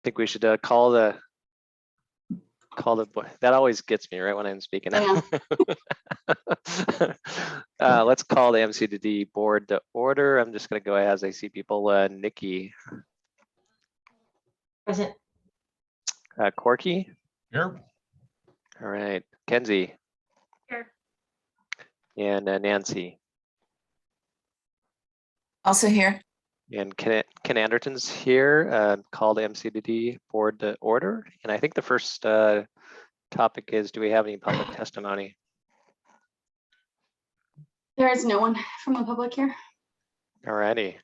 think we should call the that always gets me right when I'm speaking. Let's call the MCDD board to order. I'm just going to go ahead as I see people. Nikki. Present. Corky. Here. All right. Kenzie. Here. And Nancy. Also here. And Ken Anderton's here. Call the MCDD board to order. And I think the first topic is, do we have any public testimony? There is no one from the public here. All righty.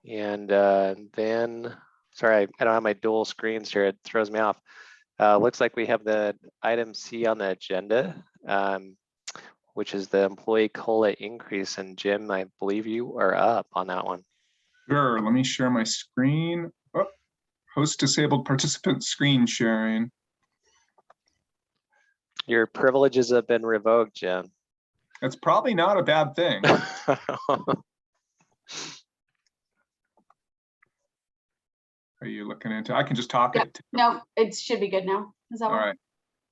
And then, sorry, I don't have my dual screens here. It throws me off. Looks like we have the item C on the agenda, which is the employee COLA increase. And Jim, I believe you are up on that one. Sure. Let me share my screen. Oh, host disabled participant screen sharing. Your privileges have been revoked, Jim. It's probably not a bad thing. Are you looking into? I can just talk Yeah. it. No, it should be good now. Is that All one? right.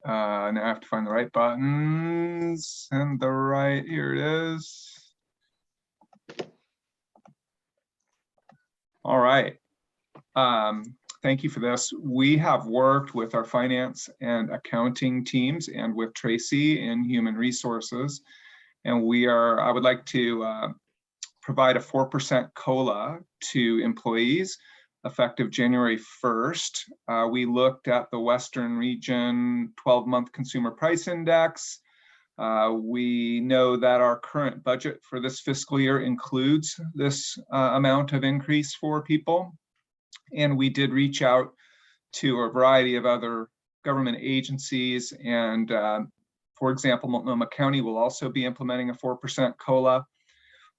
Now I have to find the right buttons and the right. Here it is. All right. Thank you for this. We have worked with our finance and accounting teams and with Tracy in human resources. And I would like to provide a 4% COLA to employees effective January 1st. We looked at the Western region 12-month consumer price index. We know that our current budget for this fiscal year includes this amount of increase for people. And we did reach out to a variety of other government agencies. And for example, Multnomah County will also be implementing a 4% COLA.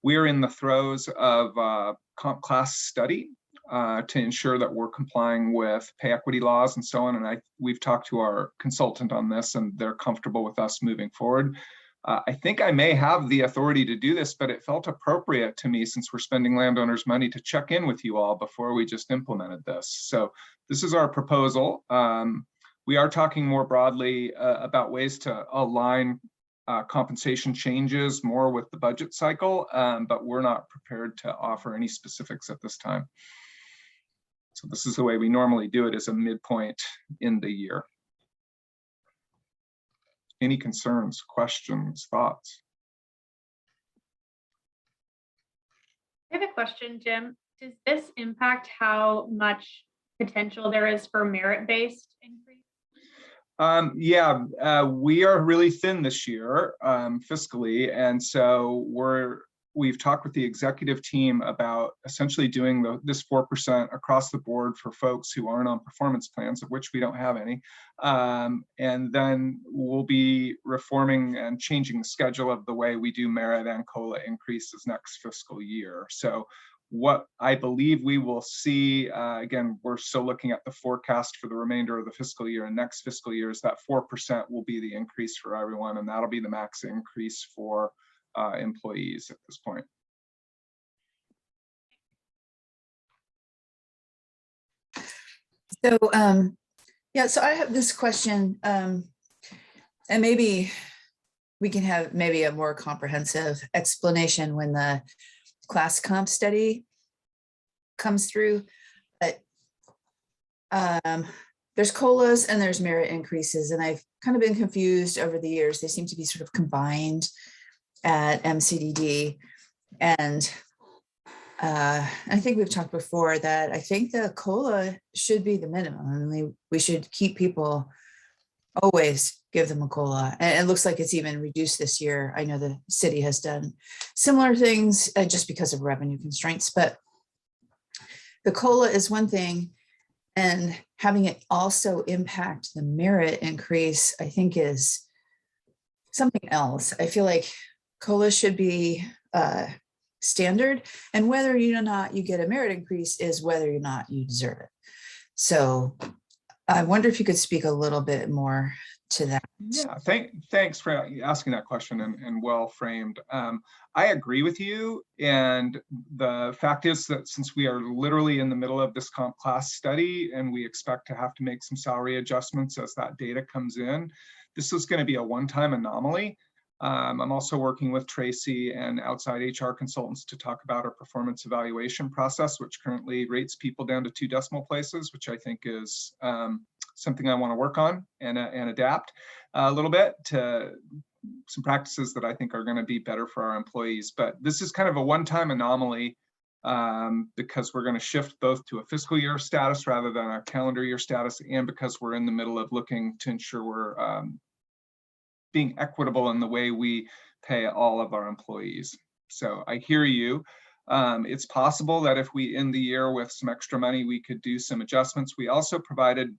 We're in the throes of comp class study to ensure that we're complying with pay equity laws and so on. And we've talked to our consultant on this, and they're comfortable with us moving forward. I think I may have the authority to do this, but it felt appropriate to me, since we're spending landowners' money, to check in with you all before we just implemented this. So this is our proposal. We are talking more broadly about ways to align compensation changes more with the budget cycle, but we're not prepared to offer any specifics at this time. So this is the way we normally do it, as a midpoint in the year. Any concerns, questions, thoughts? I have a question, Jim. Does this impact how much potential there is for merit-based increase? Yeah, we are really thin this year fiscally, and so we've talked with the executive team about essentially doing this 4% across the board for folks who aren't on performance plans, of which we don't have any. And then we'll be reforming and changing the schedule of the way we do merit and COLA increases next fiscal year. So what I believe we will see, again, we're still looking at the forecast for the remainder of the fiscal year and next fiscal year, is that 4% will be the increase for everyone, and that'll be the max increase for employees at this point. So yeah, so I have this question, and maybe we can have maybe a more comprehensive explanation when the class comp study comes through. But there's COLAs and there's merit increases, and I've kind of been confused over the years. They seem to be sort of combined at MCDD. And I think we've talked before that I think the COLA should be the minimum. I mean, we should keep people, always give them a COLA. And it looks like it's even reduced this year. I know the city has done similar things just because of revenue constraints, but the COLA is one thing, and having it also impact the merit increase, I think, is something else. I feel like COLA should be standard, and whether or not you get a merit increase is whether or not you deserve it. So I wonder if you could speak a little bit more to that. Yeah, thanks for asking that question and well framed. I agree with you. And the fact is that since we are literally in the middle of this comp class study and we expect to have to make some salary adjustments as that data comes in, this is going to be a one-time anomaly. I'm also working with Tracy and outside HR consultants to talk about our performance evaluation process, which currently rates people down to 2 decimal places, which I think is something I want to work on and adapt a little bit to some practices that I think are going to be better for our employees. But this is kind of a one-time anomaly because we're going to shift both to a fiscal year status rather than a calendar year status, and because we're in the middle of looking to ensure we're being equitable in the way we pay all of our employees. So I hear you. It's possible that if we end the year with some extra money, we could do some adjustments. We also provided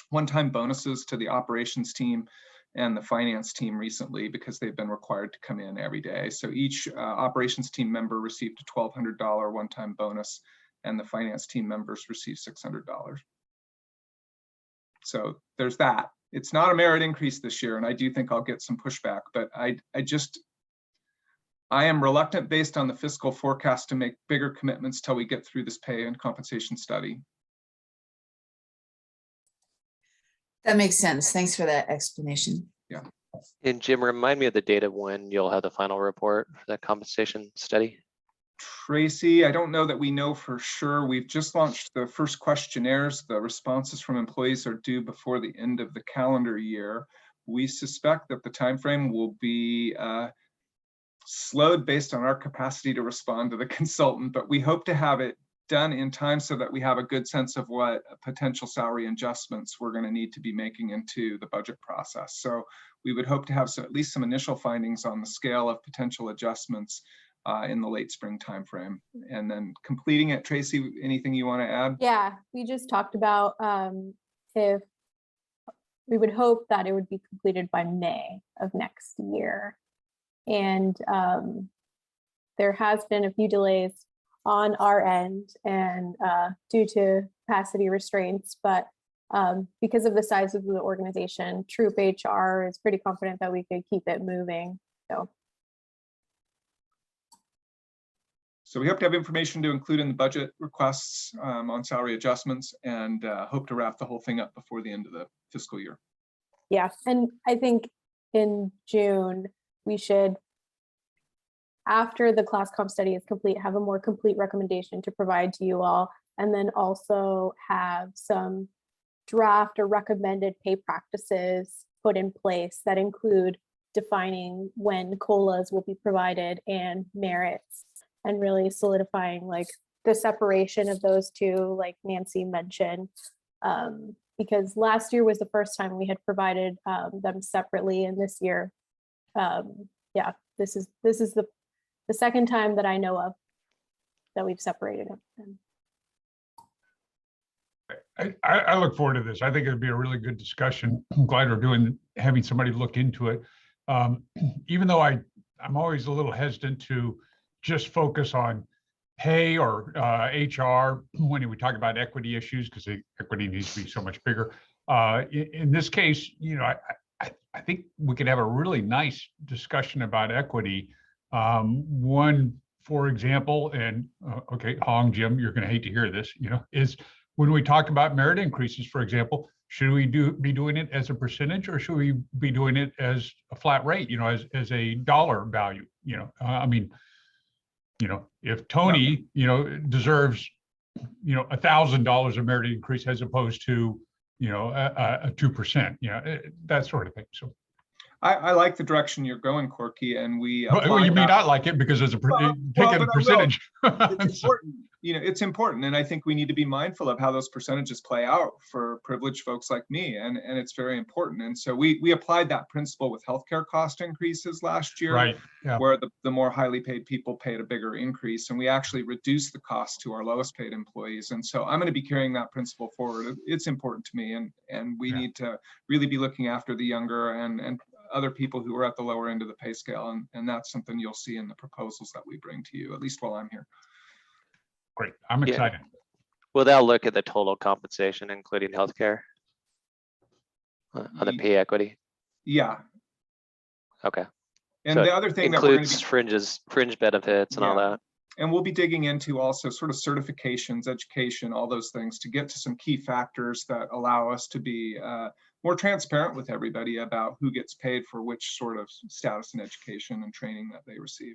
one-time bonuses to the operations team and the finance team recently because they've been required to come in every day. So each operations team member received a $1,200 one-time bonus, and the finance team members received $600. So there's that. It's not a merit increase this year, and I do think I'll get some pushback, but I am reluctant based on the fiscal forecast to make bigger commitments till we get through this pay and compensation study. That makes sense. Thanks for that explanation. Yeah. And Jim, remind me of the date of when you'll have the final report for that compensation study. Tracy, I don't know that we know for sure. We've just launched the first questionnaires. The responses from employees are due before the end of the calendar year. We suspect that the timeframe will be slowed based on our capacity to respond to the consultant, but we hope to have it done in time so that we have a good sense of what potential salary adjustments we're going to need to be making into the budget process. So we would hope to have at least some initial findings on the scale of potential adjustments in the late spring timeframe, and then completing it. Tracy, anything you want to add? Yeah, we just talked about if we would hope that it would be completed by May of next year. And there has been a few delays on our end and due to capacity restraints, but because of the size of the organization, Troop HR is pretty confident that we could keep it moving. So we hope to have information to include in the budget requests on salary adjustments, and hope to wrap the whole thing up before the end of the fiscal year. Yeah, and I think in June, we should, after the class comp study is complete, have a more complete recommendation to provide to you all, and then also have some draft or recommended pay practices put in place that include defining when COLAs will be provided and merits, and really solidifying like the separation of those two, like Nancy mentioned, because last year was the first time we had provided them separately, and this year, yeah, this is the second time that I know of that we've separated them. I look forward to this. I think it'd be a really good discussion. I'm glad we're having somebody look into it. Even though I'm always a little hesitant to just focus on pay or HR when we talk about equity issues, because equity needs to be so much bigger. In this case, you know, I think we could have a really nice discussion about equity. One, for example, and okay, Hong, Jim, you're going to hate to hear this, you know, is when we talk about merit increases, for example, should we be doing it as a percentage, or should we be doing it as a flat rate, you know, as a dollar value? You know, I mean, you know, if Tony, you know, deserves, you know, $1,000 of merit increase as opposed to, you know, a 2%, you know, that sort of thing. So I like the direction you're going, Corky, and we. Well, you may not like it because it's a percentage. It's important. You know, it's important, and I think we need to be mindful of how those percentages play out for privileged folks like me, and it's very important. And so we applied that principle with healthcare cost increases last year, right? Yeah. Where the more highly paid people paid a bigger increase, and we actually reduced the cost to our lowest paid employees. And so I'm going to be carrying that principle forward. It's important to me, and we need to really be looking after the younger and other people who are at the lower end of the pay scale. And that's something you'll see in the proposals that we bring to you, at least while I'm here. Great. I'm excited. Will that look at the total compensation, including healthcare? on the pay equity? Yeah. Okay. And So the it other thing that we're going to includes fringe benefits and all Yeah. that. And we'll be digging into also sort of certifications, education, all those things to get to some key factors that allow us to be more transparent with everybody about who gets paid for which sort of status and education and training that they receive.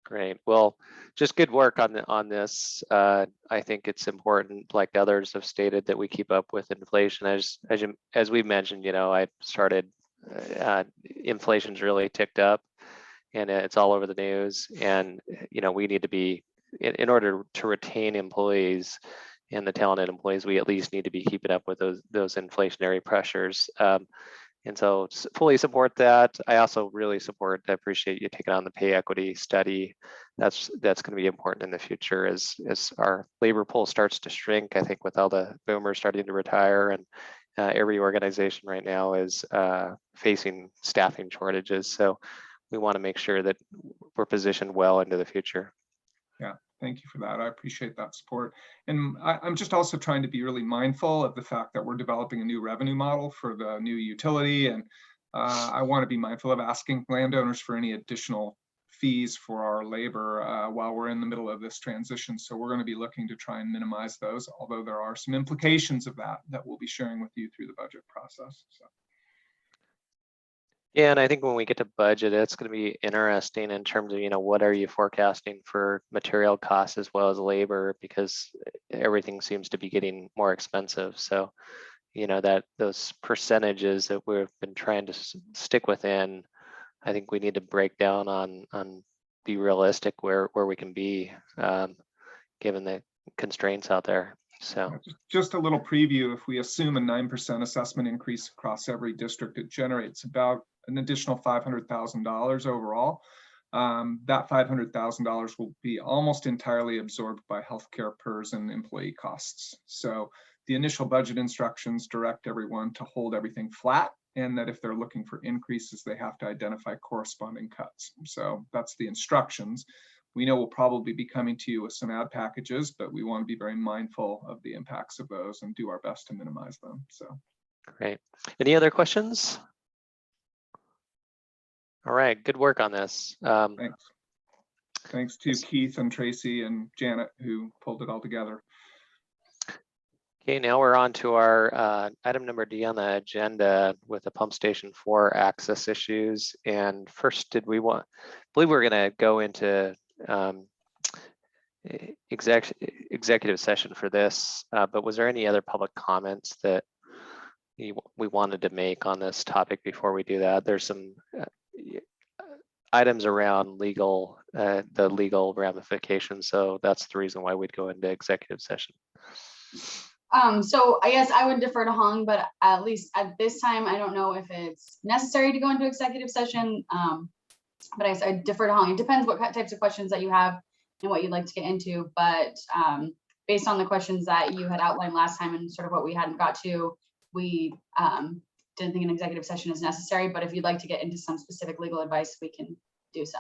Great. Well, just good work on this. I think it's important, like others have stated, that we keep up with inflation. As we mentioned, I started, inflation's really ticked up, and it's all over the news. And we need to be, in order to retain employees and the talented employees, we at least need to be keeping up with those inflationary pressures. And so fully support that. I also really appreciate you taking on the pay equity study. That's going to be important in the future as our labor pool starts to shrink. I think with all the boomers starting to retire, and every organization right now is facing staffing shortages. So we want to make sure that we're positioned well into the future. Yeah, thank you for that. I appreciate that support. And I'm just also trying to be really mindful of the fact that we're developing a new revenue model for the new utility. And I want to be mindful of asking landowners for any additional fees for our labor while we're in the middle of this transition. So we're going to be looking to try and minimize those, although there are some implications of that we'll be sharing with you through the budget process. So. Yeah, and I think when we get to budget, it's going to be interesting in terms of, what are you forecasting for material costs as well as labor, because everything seems to be getting more expensive. So, that those percentages that we've been trying to stick within, I think we need to break down on be realistic where we can be, given the constraints out there. So just a little preview, if we assume a 9% assessment increase across every district, it generates about an additional $500,000 overall. That $500,000 will be almost entirely absorbed by healthcare PERS and employee costs. So the initial budget instructions direct everyone to hold everything flat, and that if they're looking for increases, they have to identify corresponding cuts. So that's the instructions. We know we'll probably be coming to you with some ad packages, but we want to be very mindful of the impacts of those and do our best to minimize them. So great. Any other questions? All right, good work on this. Thanks. Thanks to Keith and Tracy and Janet who pulled it all together. Okay, now we're on to our item number D on the agenda with the pump station 4 access issues. And first, I believe we're going to go into executive session for this, but was there any other public comments that we wanted to make on this topic before we do that? There's some items around the legal ramifications, so that's the reason why we'd go into executive session. So I guess I would defer to Hong, but at least at this time, I don't know if it's necessary to go into executive session. But I defer to Hong. It depends what types of questions that you have and what you'd like to get into. But based on the questions that you had outlined last time and sort of what we hadn't got to, we didn't think an executive session is necessary. But if you'd like to get into some specific legal advice, we can do so.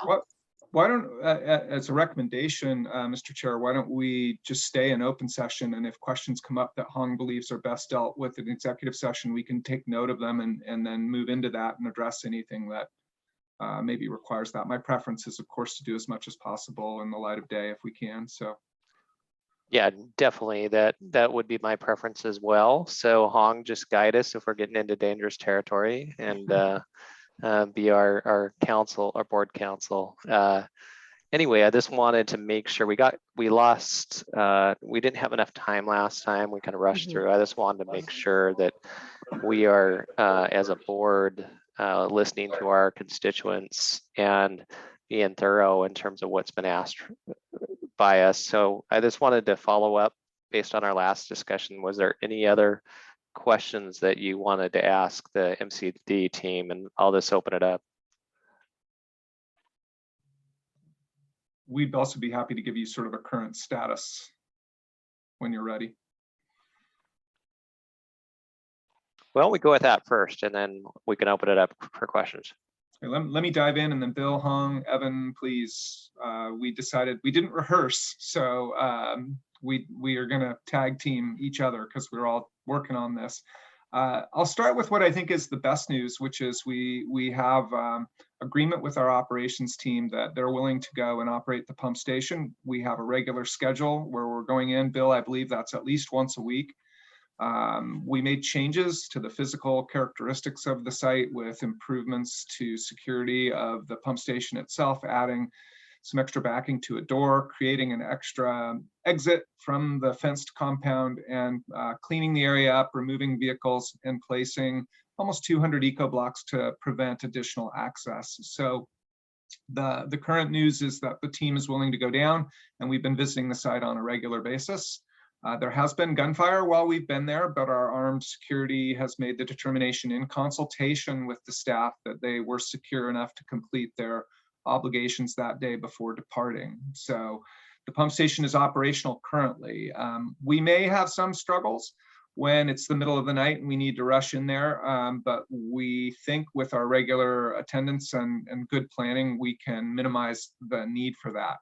Why don't, as a recommendation, Mr. Chair, why don't we just stay in open session, and if questions come up that Hong believes are best dealt with in executive session, we can take note of them and then move into that and address anything that maybe requires that. My preference is, of course, to do as much as possible in the light of day if we can. So. Yeah, definitely. That would be my preference as well. So Hong, just guide us if we're getting into dangerous territory, and be our counsel, our board counsel. Anyway, I just wanted to make sure we didn't have enough time last time. We kind of rushed through. I just wanted to make sure that we are, as a board, listening to our constituents and being thorough in terms of what's been asked by us. So I just wanted to follow up based on our last discussion. Was there any other questions that you wanted to ask the MCDD team? And I'll just open it up. We'd also be happy to give you sort of a current status when you're ready. Well, we go with that first, and then we can open it up for questions. Okay, let me dive in, and then Bill, Hong, Evan, please. We decided we didn't rehearse, so we are going to tag team each other because we're all working on this. I'll start with what I think is the best news, which is we have agreement with our operations team that they're willing to go and operate the pump station. We have a regular schedule where we're going in. Bill, I believe that's at least once a week. We made changes to the physical characteristics of the site with improvements to security of the pump station itself, adding some extra backing to a door, creating an extra exit from the fenced compound, and cleaning the area up, removing vehicles, and placing almost 200 eco blocks to prevent additional access. So the current news is that the team is willing to go down, and we've been visiting the site on a regular basis. There has been gunfire while we've been there, but our armed security has made the determination in consultation with the staff that they were secure enough to complete their obligations that day before departing. So the pump station is operational currently. We may have some struggles when it's the middle of the night and we need to rush in there, but we think with our regular attendance and good planning, we can minimize the need for that.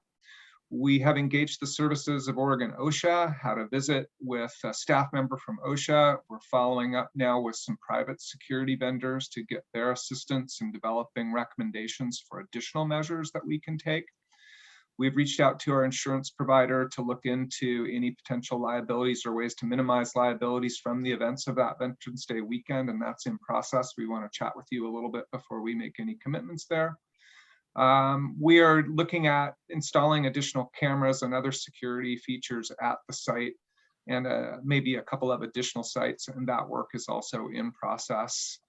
We have engaged the services of Oregon OSHA, had a visit with a staff member from OSHA. We're following up now with some private security vendors to get their assistance in developing recommendations for additional measures that we can take. We've reached out to our insurance provider to look into any potential liabilities or ways to minimize liabilities from the events of that Veterans Day weekend, and that's in process. We want to chat with you a little bit before we make any commitments there. We are looking at installing additional cameras and other security features at the site, and maybe a couple of additional sites, and that work is also in process.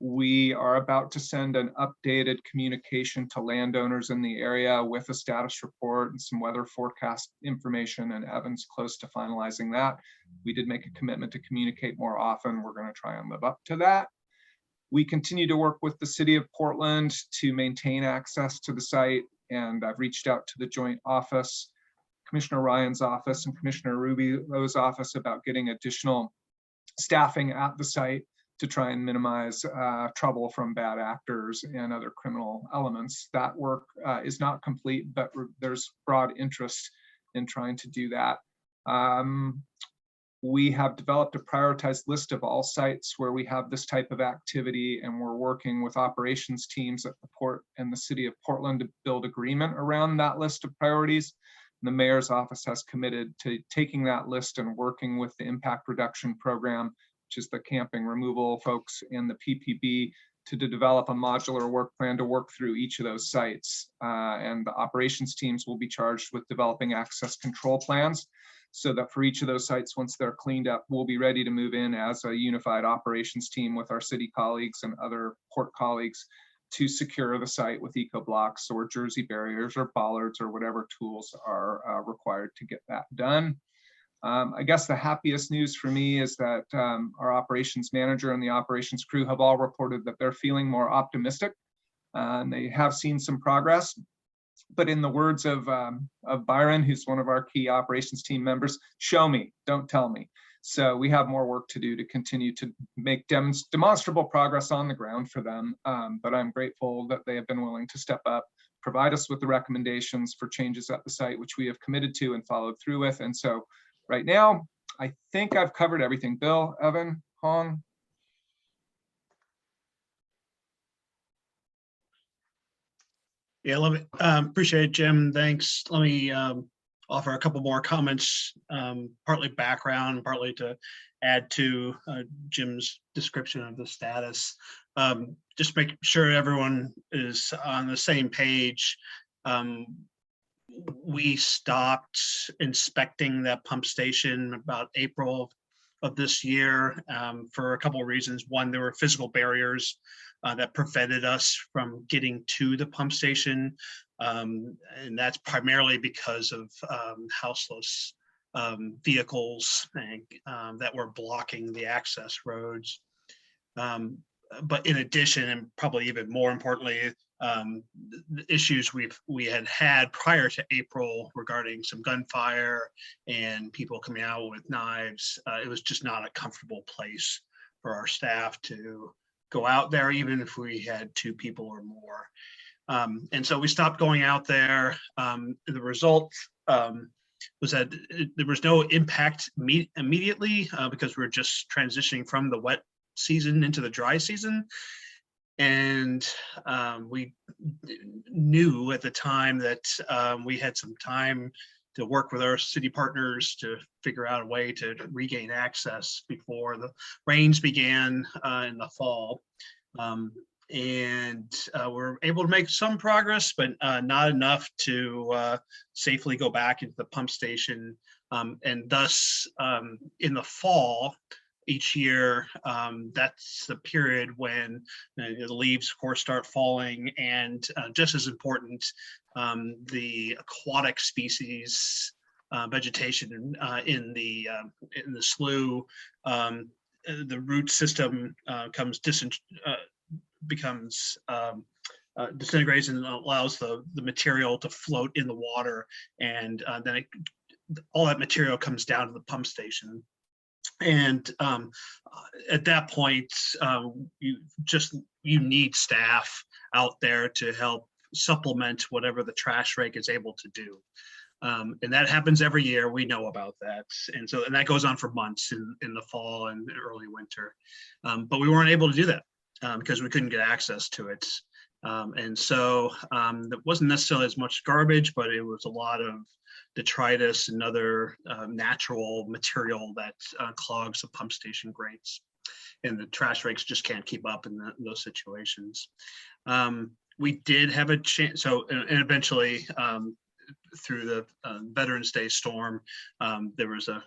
We are about to send an updated communication to landowners in the area with a status report and some weather forecast information, and Evan's close to finalizing that. We did make a commitment to communicate more often. We're going to try and live up to that. We continue to work with the city of Portland to maintain access to the site, and I've reached out to the joint office, Commissioner Ryan's office and Commissioner Rubio's office about getting additional staffing at the site to try and minimize trouble from bad actors and other criminal elements. That work is not complete, but there's broad interest in trying to do that. We have developed a prioritized list of all sites where we have this type of activity, and we're working with operations teams at the port and the city of Portland to build agreement around that list of priorities. The mayor's office has committed to taking that list and working with the impact reduction program, which is the camping removal folks, and the PPB to develop a modular work plan to work through each of those sites. And the operations teams will be charged with developing access control plans, so that for each of those sites, once they're cleaned up, we'll be ready to move in as a unified operations team with our city colleagues and other port colleagues to secure the site with eco blocks or jersey barriers or bollards or whatever tools are required to get that done. I guess the happiest news for me is that our operations manager and the operations crew have all reported that they're feeling more optimistic, and they have seen some progress. But in the words of Byron, who's one of our key operations team members, show me, don't tell me. So we have more work to do to continue to make demonstrable progress on the ground for them. But I'm grateful that they have been willing to step up, provide us with the recommendations for changes at the site, which we have committed to and followed through with. And so right now, I think I've covered everything. Bill, Evan, Hong. Yeah, let me appreciate it, Jim. Thanks. Let me offer a couple more comments, partly background, partly to add to Jim's description of the status. Just make sure everyone is on the same page. We stopped inspecting that pump station about April of this year for a couple of reasons. One, there were physical barriers that prevented us from getting to the pump station. And that's primarily because of houseless vehicles that were blocking the access roads. But in addition, and probably even more importantly, the issues we had prior to April regarding some gunfire and people coming out with knives, it was just not a comfortable place for our staff to go out there, even if we had 2 people or more. And so we stopped going out there. The result was that there was no impact immediately because we were just transitioning from the wet season into the dry season. And we knew at the time that we had some time to work with our city partners to figure out a way to regain access before the rains began in the fall. And we're able to make some progress, but not enough to safely go back into the pump station. And thus, in the fall, each year, that's the period when the leaves, of course, start falling, and just as important, the aquatic species vegetation in the slough, the root system becomes disintegrates and allows the material to float in the water, and then all that material comes down to the pump station. And at that point, you need staff out there to help supplement whatever the trash rake is able to do. And that happens every year. We know about that. And that goes on for months in the fall and early winter. But we weren't able to do that because we couldn't get access to it. And so it wasn't necessarily as much garbage, but it was a lot of detritus and other natural material that clogs the pump station grates. And the trash rakes just can't keep up in those situations. We did have a chance, and eventually through the Veterans Day storm, there was a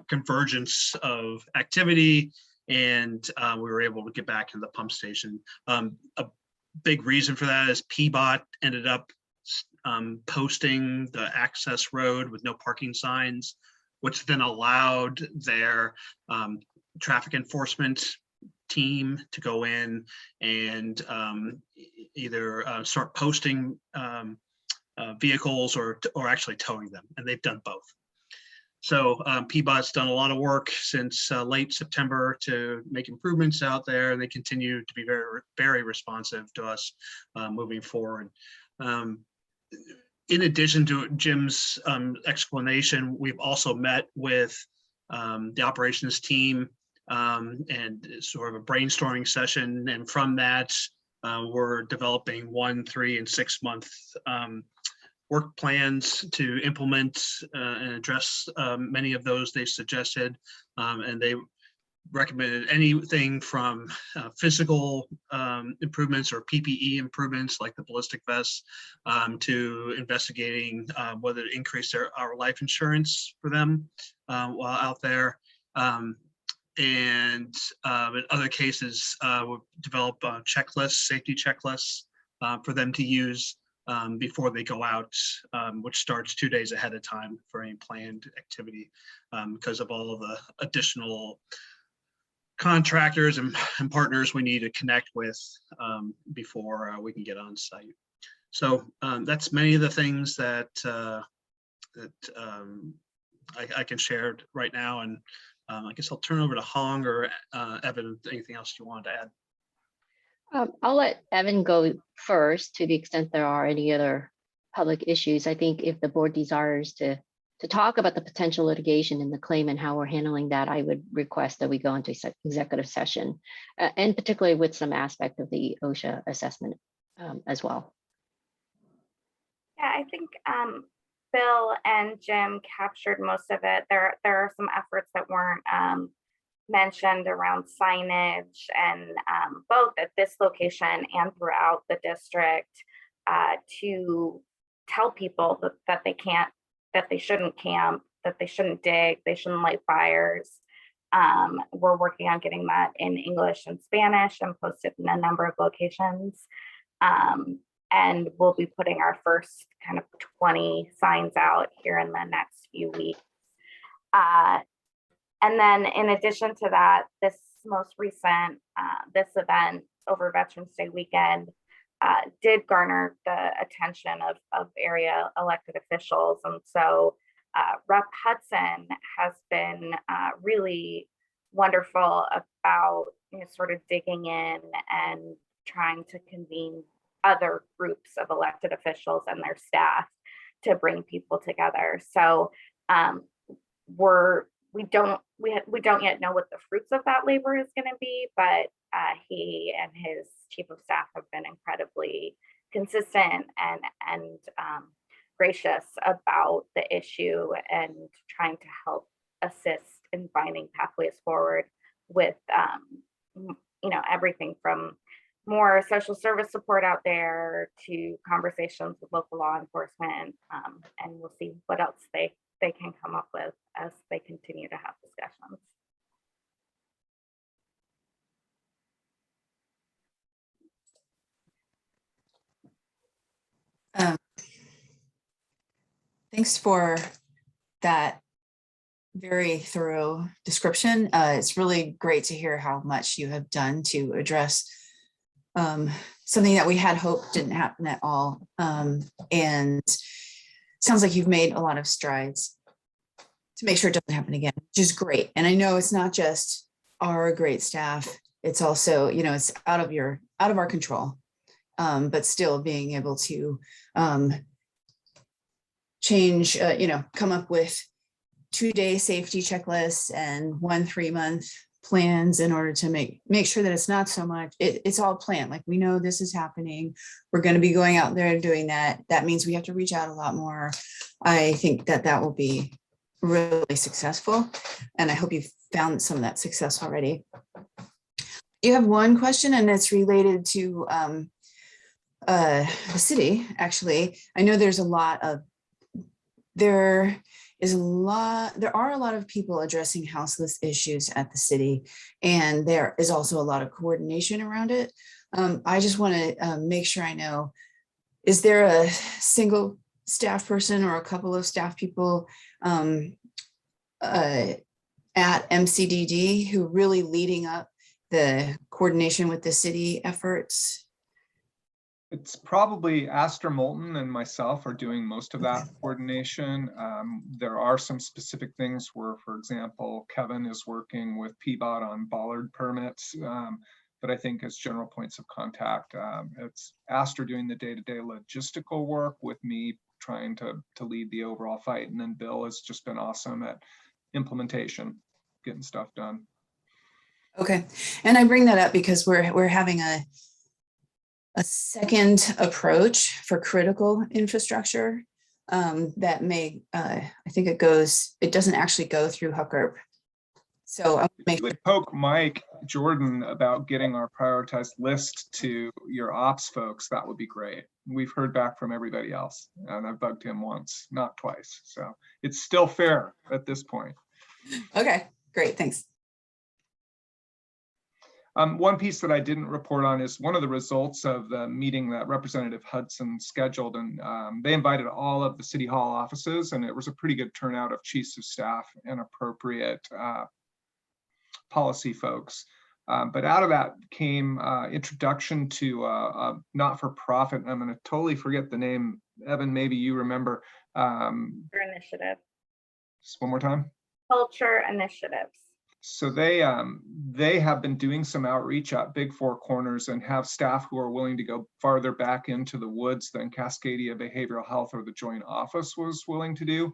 convergence of activity, and we were able to get back into the pump station. A big reason for that is PBOT ended up posting the access road with no parking signs, which then allowed their traffic enforcement team to go in and either start posting vehicles or actually towing them, and they've done both. So PBOT's done a lot of work since late September to make improvements out there, and they continue to be very, very responsive to us moving forward. In addition to Jim's explanation, we've also met with the operations team and sort of a brainstorming session. And from that, we're developing 1, 3, and 6 month work plans to implement and address many of those they suggested. And they recommended anything from physical improvements or PPE improvements like the ballistic vests to investigating whether to increase our life insurance for them while out there. And in other cases, we'll develop checklists, safety checklists for them to use before they go out, which starts 2 days ahead of time for any planned activity because of all of the additional contractors and partners we need to connect with before we can get on site. So that's many of the things that I can share right now. And I guess I'll turn over to Hong or Evan, anything else you wanted to add? I'll let Evan go first to the extent there are any other public issues. I think if the board desires to talk about the potential litigation in the claim and how we're handling that, I would request that we go into executive session, and particularly with some aspect of the OSHA assessment as well. Yeah, I think Bill and Jim captured most of it. There are some efforts that weren't mentioned around signage, and both at this location and throughout the district to tell people that they can't, that they shouldn't camp, that they shouldn't dig, they shouldn't light fires. We're working on getting that in English and Spanish and posted in a number of locations. And we'll be putting our first kind of 20 signs out here in the next few weeks. And then in addition to that, this most recent, this event over Veterans Day weekend did garner the attention of area elected officials. And so Rep. Hudson has been really wonderful about sort of digging in and trying to convene other groups of elected officials and their staff to bring people together. So we don't yet know what the fruits of that labor is going to be, but he and his chief of staff have been incredibly consistent and gracious about the issue and trying to help assist in finding pathways forward with everything from more social service support out there to conversations with local law enforcement, and we'll see what else they can come up with as they continue to have discussions. Thanks for that very thorough description. It's really great to hear how much you have done to address something that we had hoped didn't happen at all. And sounds like you've made a lot of strides to make sure it doesn't happen again, which is great. And I know it's not just our great staff, it's also, it's out of our control, but still being able to change, come up with 2-day safety checklists and 1 3-month plans in order to make sure that it's not so much, it's all planned. Like, we know this is happening. We're going to be going out there and doing that. That means we have to reach out a lot more. I think that will be really successful. And I hope you've found some of that success already. You have one question, and it's related to the city, actually. I know there are a lot of people addressing houseless issues at the city, and there is also a lot of coordination around it. I just want to make sure I know, is there a single staff person or a couple of staff people at MCDD who really leading up the coordination with the city efforts? It's probably Astor Moulton and myself are doing most of that coordination. There are some specific things where, for example, Kevin is working with PBOT on bollard permits, but I think as general points of contact, it's Astor doing the day-to-day logistical work with me trying to lead the overall fight. And then Bill has just been awesome at implementation, getting stuff done. Okay, and I bring that up because we're having a second approach for critical infrastructure that may, I think it doesn't actually go through Hookup. So I If you would poke Mike Jordan about getting our prioritized list to your ops folks, that would be great. We've heard back from everybody else, and I've bugged him once, not twice. So it's still fair at this point. Okay, great, thanks. One piece that I didn't report on is one of the results of the meeting that Representative Hudson scheduled, and they invited all of the City Hall offices, and it was a pretty good turnout of chiefs of staff and appropriate policy folks. But out of that came introduction to a not-for-profit. I'm going to totally forget the name. Evan, maybe you remember. Initiative. Just one more time. Culture Initiatives. So they have been doing some outreach at Big Four Corners and have staff who are willing to go farther back into the woods than Cascadia Behavioral Health or the Joint Office was willing to do.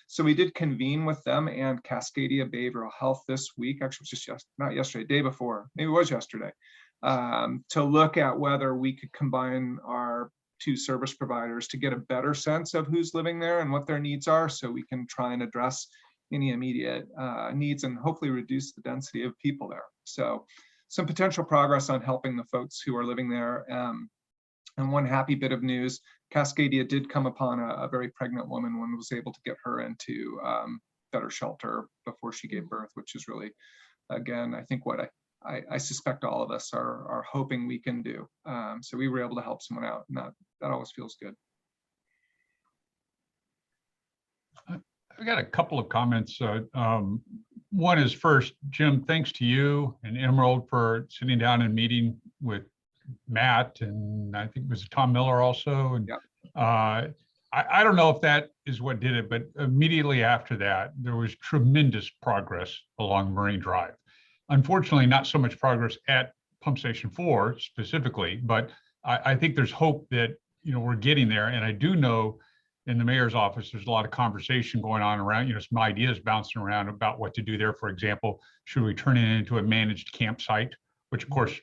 So we did convene with them and Cascadia Behavioral Health this week, actually it was just not yesterday, day before, maybe it was yesterday, to look at whether we could combine our 2 service providers to get a better sense of who's living there and what their needs are, so we can try and address any immediate needs and hopefully reduce the density of people there. So some potential progress on helping the folks who are living there. And one happy bit of news, Cascadia did come upon a very pregnant woman and was able to get her into better shelter before she gave birth, which is really, again, I think what I suspect all of us are hoping we can do. So we were able to help someone out, and that always feels good. I got a couple of comments. One is first, Jim, thanks to you and Emerald for sitting down and meeting with Matt, and I think it was Tom Miller also. And yep. I don't know if that is what did it, but immediately after that, there was tremendous progress along Marine Drive. Unfortunately, not so much progress at Pump Station 4 specifically, but I think there's hope that we're getting there. And I do know in the mayor's office, there's a lot of conversation going on around, some ideas bouncing around about what to do there. For example, should we turn it into a managed campsite, which of course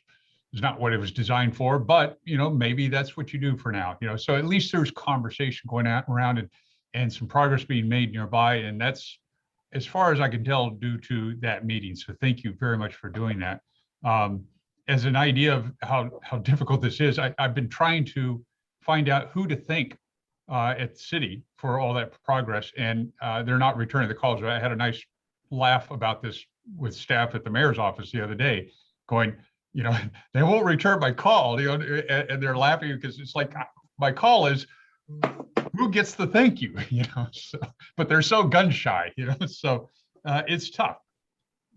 is not what it was designed for, but maybe that's what you do for now. So at least there's conversation going around and some progress being made nearby. And that's, as far as I can tell, due to that meeting. So thank you very much for doing that. As an idea of how difficult this is, I've been trying to find out who to thank at the city for all that progress, and they're not returning the calls. I had a nice laugh about this with staff at the mayor's office the other day, going, they won't return my call, and they're laughing because it's like, my call is, who gets the thank you, so, but they're so gun shy, so it's tough.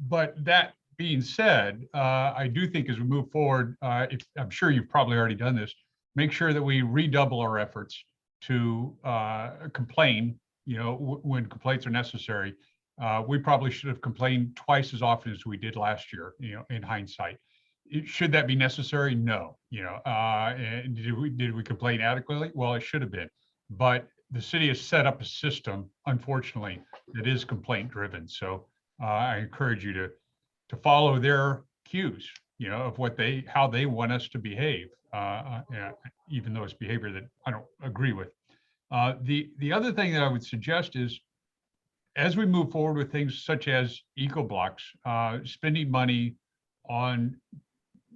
But that being said, I do think as we move forward, I'm sure you've probably already done this, make sure that we redouble our efforts to complain, when complaints are necessary. We probably should have complained twice as often as we did last year, in hindsight. Should that be necessary? No. And did we complain adequately? Well, it should have been. But the city has set up a system, unfortunately, that is complaint driven. So I encourage you to follow their cues, of how they want us to behave, even though it's behavior that I don't agree with. The other thing that I would suggest is, as we move forward with things such as eco-blocks, spending money on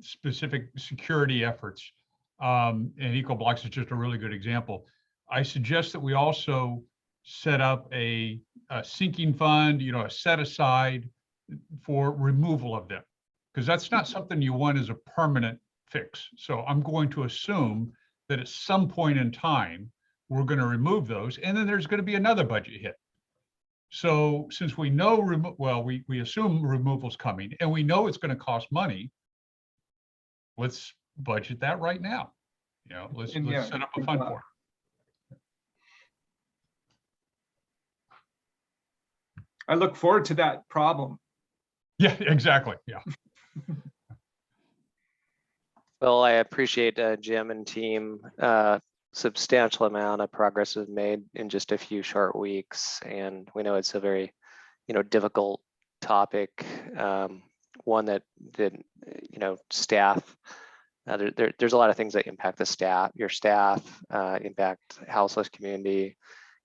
specific security efforts, and eco-blocks is just a really good example. I suggest that we also set up a sinking fund, a set aside for removal of them, because that's not something you want as a permanent fix. So I'm going to assume that at some point in time, we're going to remove those, and then there's going to be another budget hit. So since we know, we assume removal's coming, and we know it's going to cost money, let's budget that right now. Let's set up a fund for it. I look forward to that problem. Yeah, exactly. Yeah. Well, I appreciate Jim and team. Substantial amount of progress was made in just a few short weeks, and we know it's a very, difficult topic. One that staff. There's a lot of things that impact the staff, your staff, impact houseless community,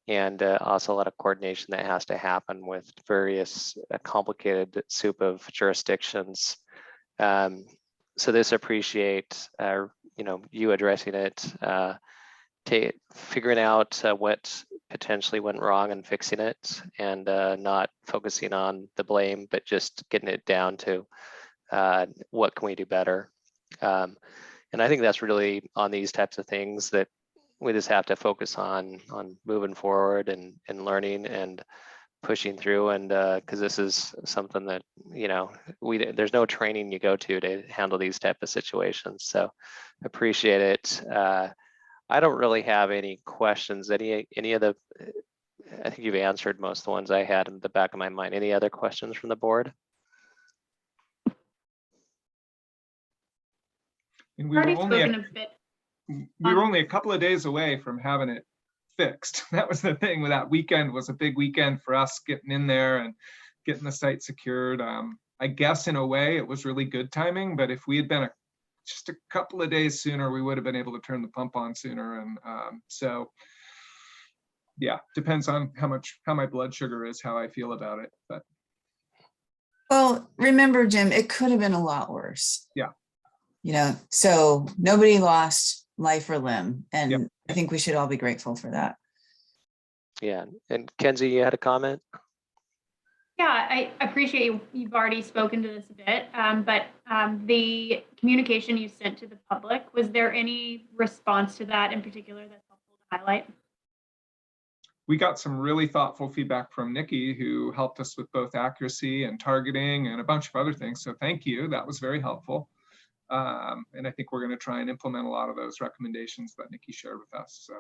and also a lot of coordination that has to happen with various complicated soup of jurisdictions. So this appreciate you addressing it, figuring out what potentially went wrong and fixing it, and not focusing on the blame, but just getting it down to what can we do better. And I think that's really on these types of things that we just have to focus on moving forward and learning and pushing through. And because this is something that, there's no training you go to handle these type of situations. So appreciate it. I don't really have any questions. Any of the, I think you've answered most of the ones I had in the back of my mind. Any other questions from the board? And we were only a couple of days away from having it fixed. That was the thing. That weekend was a big weekend for us, getting in there and getting the site secured. I guess in a way it was really good timing, but if we had been just a couple of days sooner, we would have been able to turn the pump on sooner. And so yeah, depends on how my blood sugar is, how I feel about it. But Well, remember, Jim, it could have been a lot worse. Yeah. So nobody lost life or limb. And Yep. I think we should all be grateful for that. Yeah, and Kenzie, you had a comment? Yeah, I appreciate you've already spoken to this a bit, but the communication you sent to the public, was there any response to that in particular that's helpful to highlight? we got some really thoughtful feedback from Nikki, who helped us with both accuracy and targeting and a bunch of other things. So thank you. That was very helpful. And I think we're going to try and implement a lot of those recommendations that Nikki shared with us. So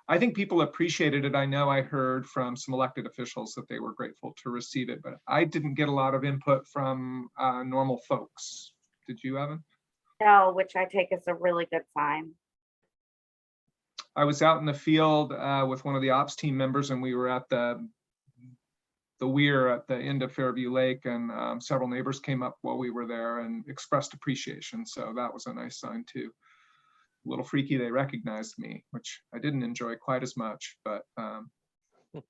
I think people appreciated it. I know I heard from some elected officials that they were grateful to receive it, but I didn't get a lot of input from normal folks. Did you, Evan? No, which I take as a really good sign. I was out in the field with one of the ops team members, and we were at the weir at the end of Fairview Lake, and several neighbors came up while we were there and expressed appreciation. So that was a nice sign too. A little freaky, they recognized me, which I didn't enjoy quite as much, but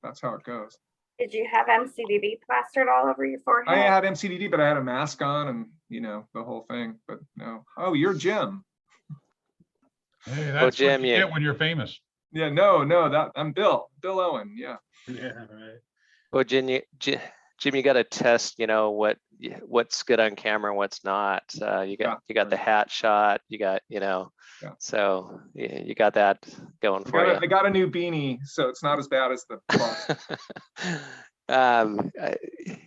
that's how it goes. Did you have MCDD plastered all over your forehead? I had MCDD, but I had a mask on and, you know, the whole thing, but no. Oh, you're Jim. Hey, that's Jim, what you yeah. get when you're famous. Yeah, no, that I'm Bill Owen. Yeah. Yeah, right. Well, Jim, you got to test, you know, what's good on camera and what's not. You got the hat shot. You got, you know, so you got that going for you. I got a new beanie, so it's not as bad as the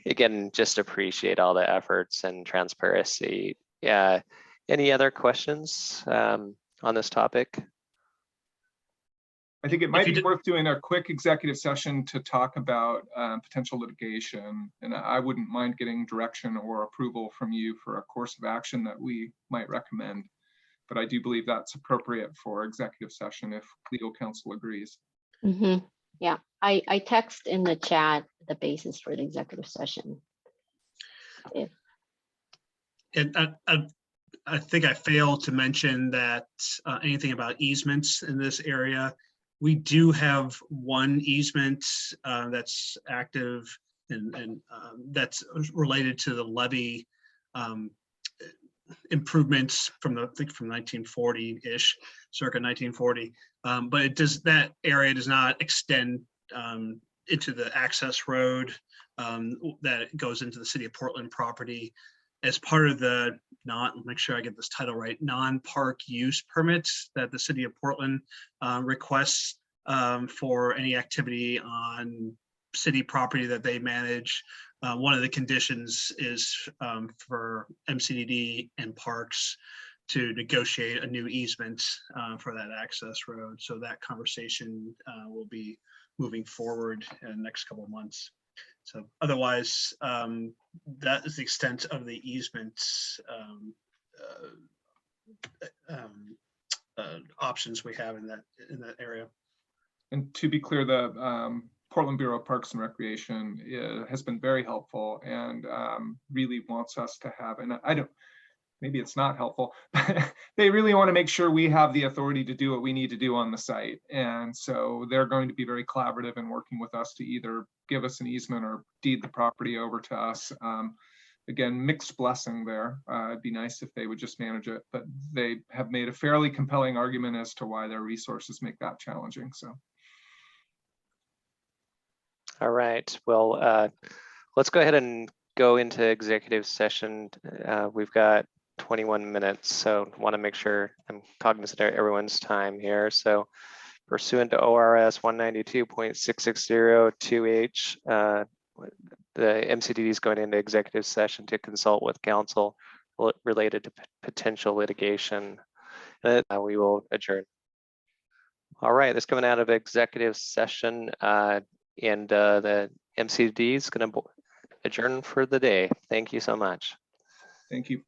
again, just appreciate all the efforts and transparency. Yeah. Any other questions on this topic? I think it might be worth doing a quick executive session to talk about potential litigation, and I wouldn't mind getting direction or approval from you for a course of action that we might recommend. But I do believe that's appropriate for executive session if legal counsel agrees. Mm-hmm. Yeah, I text in the chat the basis for the executive session. And I think I failed to mention that anything about easements in this area. We do have one easement that's active and that's related to the levee improvements from I think from 1940-ish, circa 1940. But that area does not extend into the access road that goes into the city of Portland property. As part of the make sure I get this title right, non-park use permits that the city of Portland requests for any activity on city property that they manage. One of the conditions is for MCDD and parks to negotiate a new easement for that access road. So that conversation will be moving forward in the next couple of months. So otherwise, that is the extent of the easements options we have in that area. And to be clear, the Portland Bureau of Parks and Recreation has been very helpful and really wants us to have, and I don't, maybe it's not helpful, but they really want to make sure we have the authority to do what we need to do on the site. And so they're going to be very collaborative in working with us to either give us an easement or deed the property over to us. Again, mixed blessing there. It'd be nice if they would just manage it, but they have made a fairly compelling argument as to why their resources make that challenging. So. All right, well, let's go ahead and go into executive session. We've got 21 minutes, so want to make sure I'm cognizant of everyone's time here. So pursuant to ORS 192.660 2H, the MCDD is going into executive session to consult with counsel related to potential litigation. We will adjourn. All right, this coming out of executive session, and the MCDD is going to adjourn for the day. Thank you so much. Thank you.